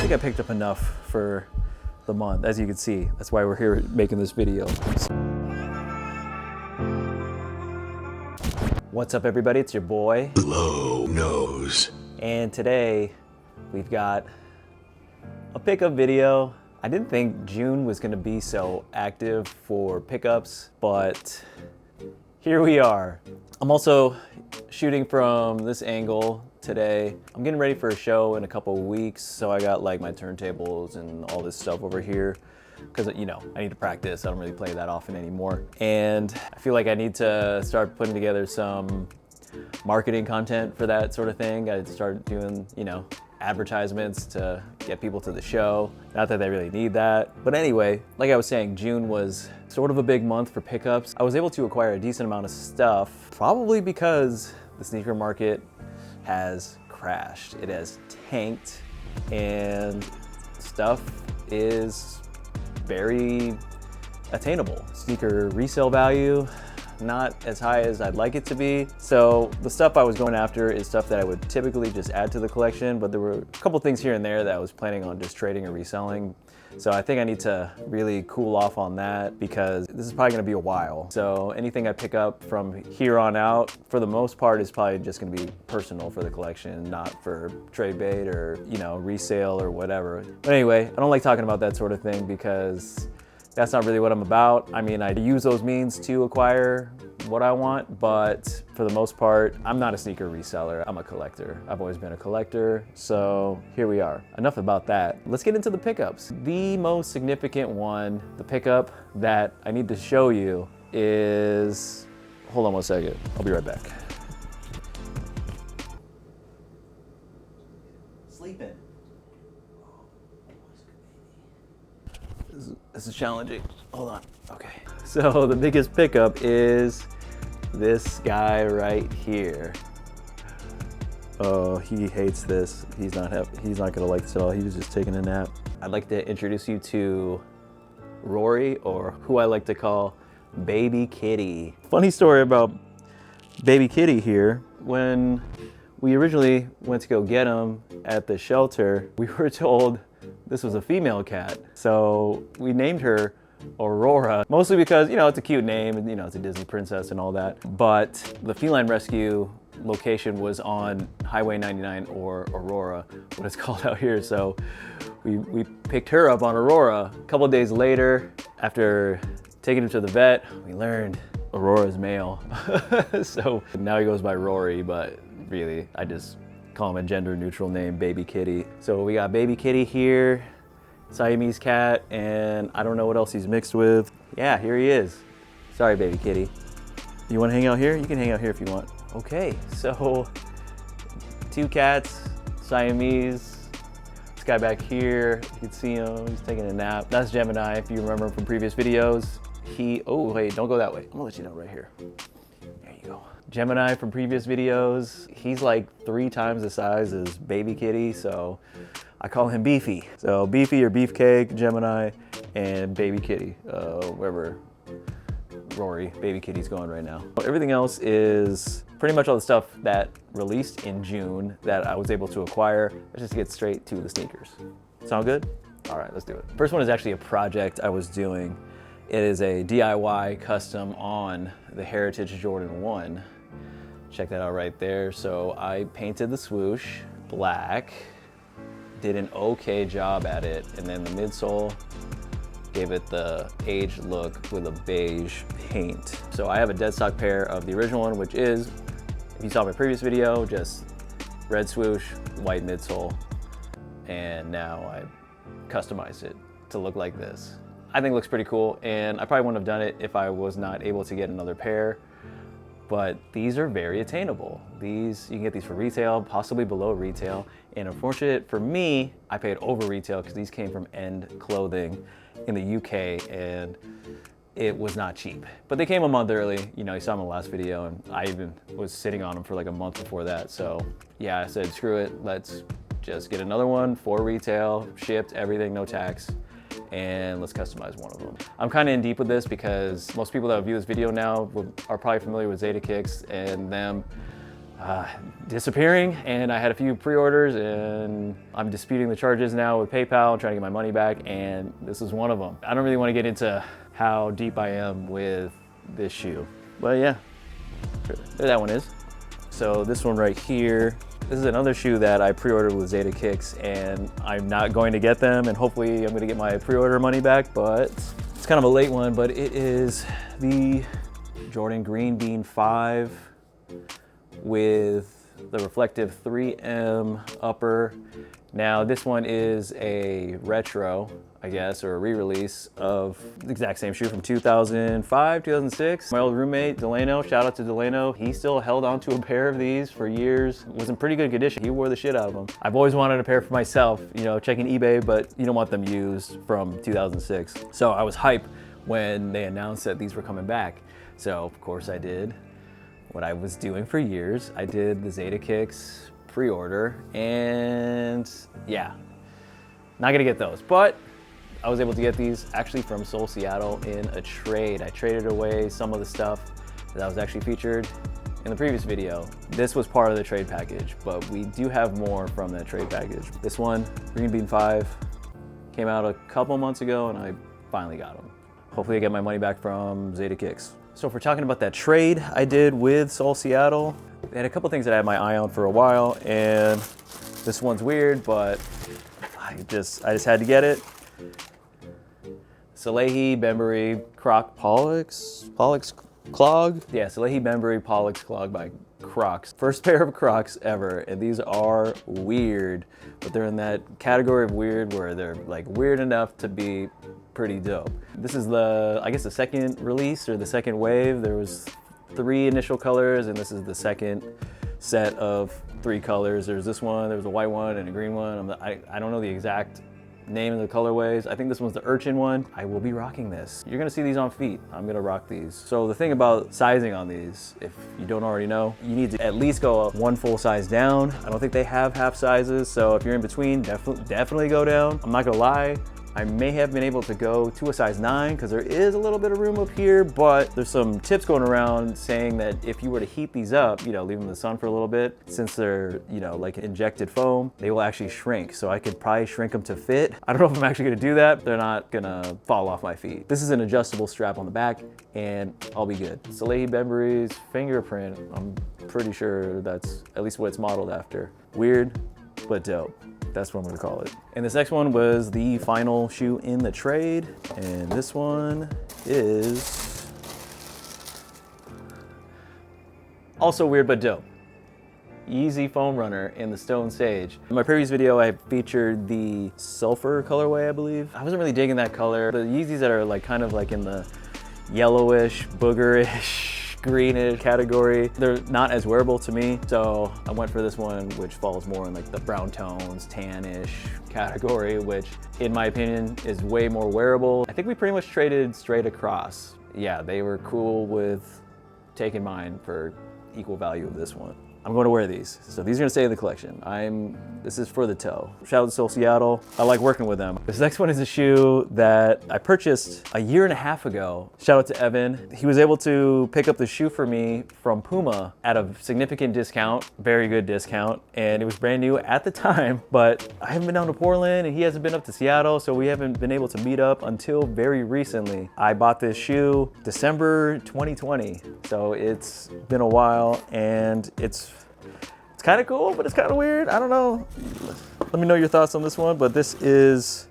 think I picked up enough for the month, as you can see. That's why we're here making this video. What's up, everybody? It's your boy Low Nose, and today we've got a pickup video. I didn't think June was going to be so active for pickups, but here we are. I'm also shooting from this angle today. I'm getting ready for a show in a couple of weeks, so I got like my turntables and all this stuff over here because, you know, I need to practice. I don't really play that often anymore. And I feel like I need to start putting together some marketing content for that sort of thing. I start doing, you know, advertisements to get people to the show. Not that they really need that. But anyway, like I was saying, June was sort of a big month for pickups. I was able to acquire a decent amount of stuff, probably because the sneaker market has crashed. It has tanked and stuff is very attainable. Sneaker resale value, not as high as I'd like it to be. So the stuff I was going after is stuff that I would typically just add to the collection, but there were a couple things here and there that I was planning on just trading or reselling. So I think I need to really cool off on that because this is probably gonna be a while. So anything I pick up from here on out, for the most part, is probably just gonna be personal for the collection, not for trade bait or, you know, resale or whatever. But anyway, I don't like talking about that sort of thing because that's not really what I'm about. I mean, I use those means to acquire what I want, but for the most part, I'm not a sneaker reseller. I'm a collector. I've always been a collector, so here we are. Enough about that. Let's get into the pickups. The most significant one, the pickup that I need to show you is, hold on one second. I'll be right back. Sleeping. This is challenging. Hold on. Okay. So the biggest pickup is this guy right here. Oh, he hates this. He's not gonna like this at all. He was just taking a nap. I'd like to introduce you to Rory, or who I like to call Baby Kitty. Funny story about Baby Kitty here. When we originally went to go get him at the shelter, we were told this was a female cat. So we named her Aurora, mostly because, you know, it's a cute name and, you know, it's a Disney princess and all that. But the feline rescue location was on Highway 99, or Aurora, what it's called out here. So we picked her up on Aurora. A couple of days later, after taking him to the vet, we learned Aurora's male. So now he goes by Rory, but really, I just call him a gender neutral name, Baby Kitty. So we got Baby Kitty here, Siamese cat, and I don't know what else he's mixed with. Yeah, here he is. Sorry, Baby Kitty. You wanna hang out here? You can hang out here if you want. Okay, so 2 cats, Siamese. This guy back here, you can see him, he's taking a nap. That's Gemini, if you remember from previous videos. Oh wait, don't go that way. I'm gonna let you know right here. There you go. Gemini from previous videos. He's like 3 times the size as Baby Kitty, so I call him Beefy. So Beefy or Beefcake, Gemini, and Baby Kitty, wherever Rory, Baby Kitty's going right now. Everything else is pretty much all the stuff that released in June that I was able to acquire. Let's just get straight to the sneakers. Sound good? All right, let's do it. First one is actually a project I was doing. It is a DIY custom on the Heritage Jordan 1. Check that out right there. So I painted the swoosh black, did an okay job at it, and then the midsole gave it the aged look with a beige paint. So I have a dead stock pair of the original one, which is, if you saw my previous video, just red swoosh, white midsole, and now I customized it to look like this. I think it looks pretty cool, and I probably wouldn't have done it if I was not able to get another pair, but these are very attainable. These, you can get these for retail, possibly below retail, and unfortunate for me, I paid over retail because these came from End Clothing in the UK, and it was not cheap. But they came a month early. You know, you saw them in the last video, and I even was sitting on them for like a month before that. So yeah, I said, screw it, let's just get another one for retail, shipped, everything, no tax, and let's customize one of them. I'm kind of in deep with this because most people that view this video now are probably familiar with Zeta Kicks and them disappearing, and I had a few pre-orders and I'm disputing the charges now with PayPal and trying to get my money back, and this is one of them. I don't really want to get into how deep I am with this shoe, but yeah, there that one is. So this one right here, this is another shoe that I pre-ordered with Zeta Kicks, and I'm not going to get them, and hopefully I'm going to get my pre-order money back, but it's kind of a late one. But it is the Jordan Green Bean 5 with the reflective 3M upper. Now this one is a retro, I guess, or a re-release of the exact same shoe from 2005, 2006. My old roommate, Delano, shout out to Delano. He still held on to a pair of these for years. It was in pretty good condition. He wore the shit out of them. I've always wanted a pair for myself, you know, checking eBay, but you don't want them used from 2006. So I was hyped when they announced that these were coming back. So of course I did what I was doing for years. I did the Zeta Kicks pre-order, and yeah, not gonna get those, but I was able to get these actually from Seoul, Seattle in a trade. I traded away some of the stuff that was actually featured in the previous video. This was part of the trade package, but we do have more from that trade package. This one, Green Bean 5, came out a couple months ago, and I finally got them. Hopefully I get my money back from Zeta Kicks. So if we're talking about that trade I did with Seoul, Seattle, they had a couple things that I had my eye on for a while, and this one's weird, but I just had to get it. SALAHE, BEMBURY, Pollocks Clog. Yeah, SALAHE, BEMBURY, Pollocks Clog by CROCS. First pair of CROCS ever, and these are weird, but they're in that category of weird where they're like weird enough to be pretty dope. This is the, I guess, the second release or the second wave. There was 3 initial colors, and this is the second set of 3 colors. There's this one, there's a white one and a green one. I don't know the exact name of the colorways. I think this one's the URCHIN one. I will be rocking this. You're gonna see these on feet. I'm gonna rock these. So the thing about sizing on these, if you don't already know, you need to at least go up 1 full size down. I don't think they have half sizes, so if you're in between, definitely go down. I'm not gonna lie, I may have been able to go to a size 9 because there is a little bit of room up here, but there's some tips going around saying that if you were to heat these up, you know, leave them in the sun for a little bit, since they're, you know, like injected foam, they will actually shrink. So I could probably shrink them to fit. I don't know if I'm actually gonna do that. They're not gonna fall off my feet. This is an adjustable strap on the back, and I'll be good. SALAHE BEMBURY's fingerprint, I'm pretty sure that's at least what it's modeled after. Weird, but dope. That's what I'm gonna call it. And this next one was the final shoe in the trade. And this one is also weird, but dope. YEEZY foam runner in the Stone Sage. In my previous video, I featured the sulfur colorway, I believe. I wasn't really digging that color. The Yeezys that are like kind of like in the yellowish, boogerish, greenish category, they're not as wearable to me, so I went for this one, which falls more in like the brown tones, tannish category, which in my opinion is way more wearable. I think we pretty much traded straight across. Yeah, they were cool with taking mine for equal value of this one. I'm going to wear these. So these are going to stay in the collection. This is for the toe. Shout out to Seoul, Seattle. I like working with them. This next one is a shoe that I purchased a year and a half ago. Shout out to Evan. He was able to pick up the shoe for me from PUMA at a significant discount, very good discount. And it was brand new at the time, but I haven't been down to Portland and he hasn't been up to Seattle, so we haven't been able to meet up until very recently. I bought this shoe December 2020. So it's been a while, and it's kind of cool, but it's kind of weird. I don't know. Let me know your thoughts on this one, but this is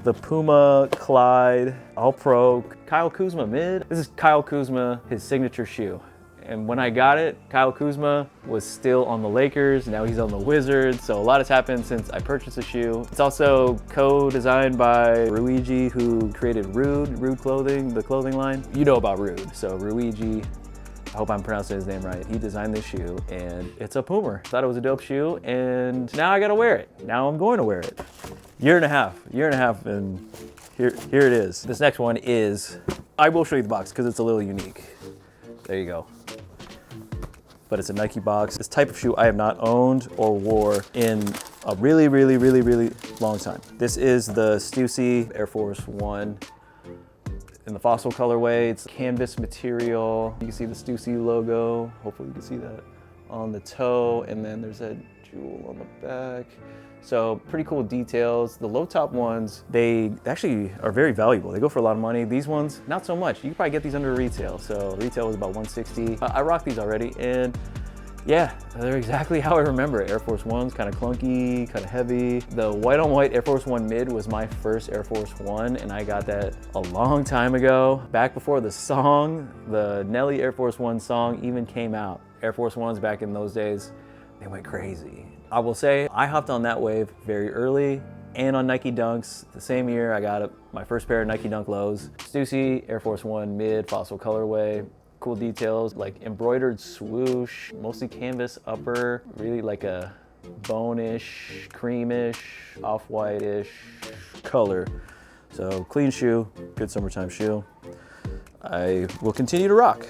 the PUMA CLYDE All-Pro Kuzma Mid. This is Kyle Kuzma, his signature shoe. And when I got it, Kyle Kuzma was still on the Lakers. Now he's on the Wizards. So a lot has happened since I purchased the shoe. It's also co-designed by YEEZY, who created Rude Clothing, the clothing line. You know about Rude, so YEEZY. I hope I'm pronouncing his name right. He designed this shoe, and it's a Puma. Thought it was a dope shoe, and now I gotta wear it. Now I'm going to wear it. Year and a half, and here it is. This next one is, I will show you the box because it's a little unique. There you go. But it's a Nike box. This type of shoe I have not owned or wore in a really long time. This is the Stussy Air Force 1. In the fossil colorway, it's canvas material. You can see the Stussy logo. Hopefully you can see that on the toe. And then there's that jewel on the back. So pretty cool details. The low top ones, they actually are very valuable. They go for a lot of money. These ones, not so much. You can probably get these under retail. So retail was about $160. I rock these already, and yeah, they're exactly how I remember it. Air Force Ones, kind of clunky, kind of heavy. The white on white Air Force One Mid was my first Air Force One, and I got that a long time ago. Back before the song, the Nelly Air Force One song even came out. Air Force Ones back in those days, they went crazy. I will say, I hopped on that wave very early, and on Nike Dunks. The same year, I got my first pair of Nike Dunk Lows. Stussy, Air Force One Mid, fossil colorway. Cool details, like embroidered swoosh, mostly canvas upper, really like a bone-ish, creamish, off-white-ish color. So clean shoe, good summertime shoe. I will continue to rock.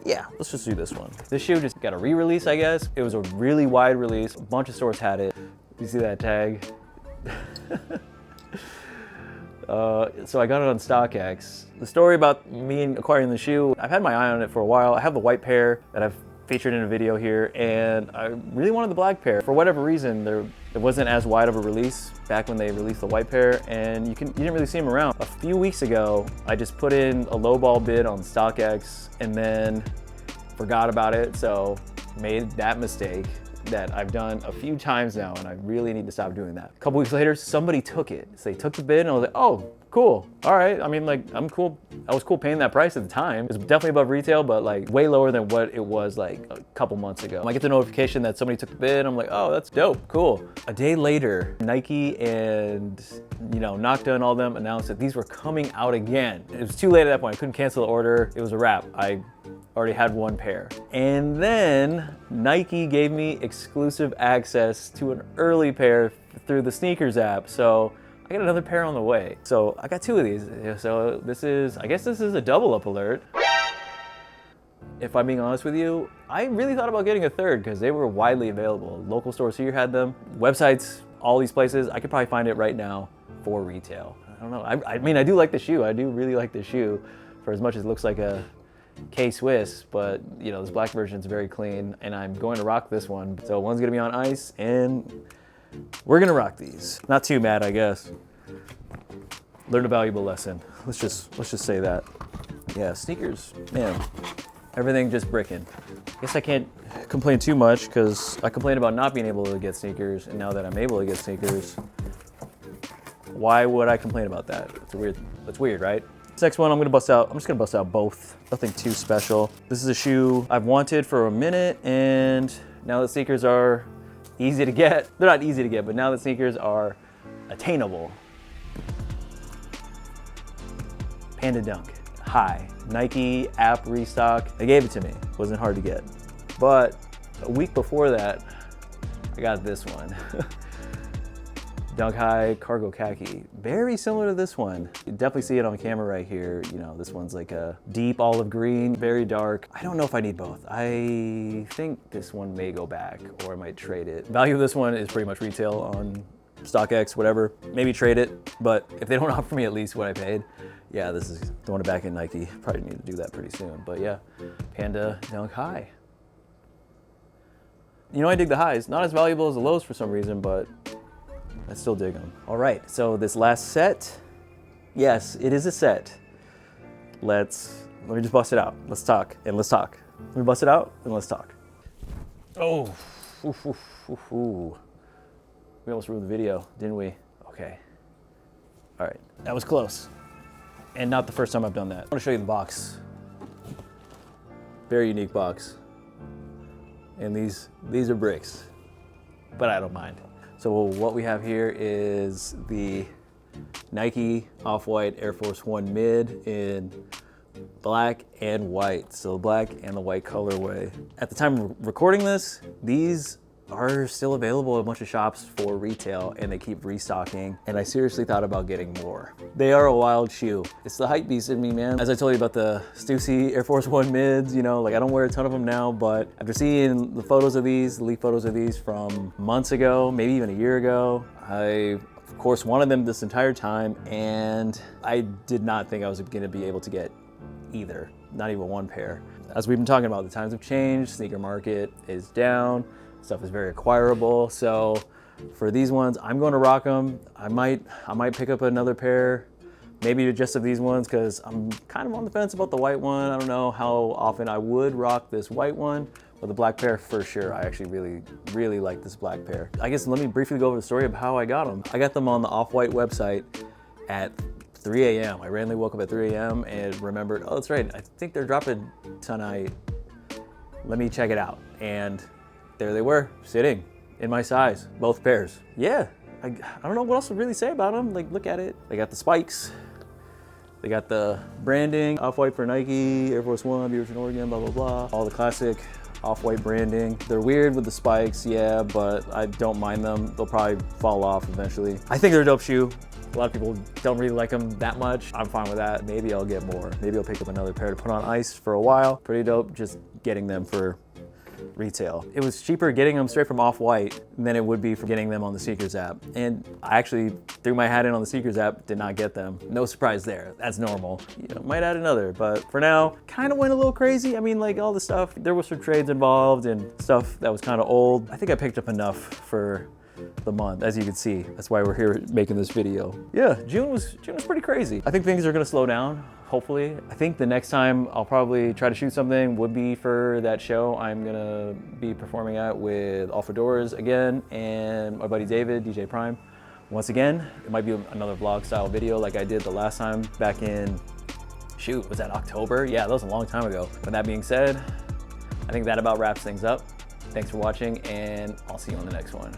Yeah, let's just do this one. This shoe just got a re-release, I guess. It was a really wide release. A bunch of stores had it. You see that tag? So I got it on StockX. The story about me acquiring the shoe, I've had my eye on it for a while. I have the white pair that I've featured in a video here, and I really wanted the black pair. For whatever reason, it wasn't as wide of a release back when they released the white pair, and you didn't really see them around. A few weeks ago, I just put in a lowball bid on StockX and then forgot about it, so made that mistake that I've done a few times now, and I really need to stop doing that. A couple weeks later, somebody took it. So they took the bid, and I was like, oh, cool. All right. I mean, like, I'm cool. I was cool paying that price at the time. It was definitely above retail, but like way lower than what it was like a couple months ago. I get the notification that somebody took the bid. I'm like, oh, that's dope. Cool. A day later, Nike and, NOCTA and all them announced that these were coming out again. It was too late at that point. I couldn't cancel the order. It was a wrap. I already had one pair. And then Nike gave me exclusive access to an early pair through the sneakers app. So I got another pair on the way. So I got two of these. So I guess this is a double up alert. If I'm being honest with you, I really thought about getting a third because they were widely available. Local stores here had them. Websites, all these places, I could probably find it right now for retail. I don't know. I mean, I do like the shoe. I do really like the shoe for as much as it looks like a K-Swiss, but this black version is very clean, and I'm going to rock this one. So one's gonna be on ice, and we're gonna rock these. Not too mad, I guess. Learned a valuable lesson. Let's just say that. Yeah, sneakers, man. Everything just brickin'. Guess I can't complain too much because I complained about not being able to get sneakers, and now that I'm able to get sneakers, why would I complain about that? It's weird, right? This next one I'm just gonna bust out both. Nothing too special. This is a shoe I've wanted for a minute, and now that sneakers are easy to get, they're not easy to get, but now that sneakers are attainable. Panda Dunk High. Nike app restock. They gave it to me. Wasn't hard to get. But a week before that, I got this one. Dunk High Cargo Khaki. Very similar to this one. You definitely see it on camera right here. This one's like a deep olive green, very dark. I don't know if I need both. I think this one may go back, or I might trade it. Value of this one is pretty much retail on StockX, whatever. Maybe trade it, but if they don't offer me at least what I paid, yeah, this is throwing it back in Nike. Probably need to do that pretty soon, but yeah, Panda Dunk High. I dig the highs. Not as valuable as the lows for some reason, but I still dig them. All right, so this last set, yes, it is a set. Let me just bust it out. Let's talk, and let's talk. Let me bust it out, and let's talk. Oh, ooh. We almost ruined the video, didn't we? Okay. All right, that was close. And not the first time I've done that. I want to show you the box. Very unique box. And these are bricks, but I don't mind. So what we have here is the Nike Off-White Air Force One Mid in black and white. So black and the white colorway. At the time of recording this, these are still available at a bunch of shops for retail, and they keep restocking, and I seriously thought about getting more. They are a wild shoe. It's the hype beast in me, man. As I told you about the Stussy Air Force One Mids, like I don't wear a ton of them now, but after seeing the photos of these, the leaked photos of these from months ago, maybe even a year ago, I of course wanted them this entire time, and I did not think I was gonna be able to get either, not even one pair. As we've been talking about, the times have changed, sneaker market is down, stuff is very acquirable, so For these ones, I'm going to rock them. I might pick up another pair, maybe just of these ones, because I'm kind of on the fence about the white one. I don't know how often I would rock this white one, but the black pair for sure. I actually really like this black pair. I guess let me briefly go over the story of how I got them. I got them on the Off-White website at 3 a.m. I randomly woke up at 3 a.m. and remembered, oh, that's right, I think they're dropping tonight. Let me check it out. And there they were, sitting in my size, both pairs. Yeah, I don't know what else to really say about them. Like, look at it. They got the spikes. They got the branding, Off-White for Nike, Air Force One, BEMBURY, Oregon, blah, blah, blah. All the classic Off-White branding. They're weird with the spikes, yeah, but I don't mind them. They'll probably fall off eventually. I think they're a dope shoe. A lot of people don't really like them that much. I'm fine with that. Maybe I'll get more. Maybe I'll pick up another pair to put on ice for a while. Pretty dope, just getting them for retail. It was cheaper getting them straight from Off-White than it would be for getting them on the Sneakers app. And I actually threw my hat in on the Sneakers app, did not get them. No surprise there, that's normal. You know, might add another, but for now, kind of went a little crazy. I mean, like all the stuff, there was some trades involved and stuff that was kind of old. I think I picked up enough for the month, as you can see. That's why we're here making this video. Yeah, June was pretty crazy. I think things are gonna slow down, hopefully. I think the next time I'll probably try to shoot something would be for that show I'm gonna be performing at with All for Doors again, and my buddy David, DJ Prime. Once again, it might be another vlog style video like I did the last time back in, shoot, was that October? Yeah, that was a long time ago. With that being said, I think that about wraps things up. Thanks for watching, and I'll see you on the next one.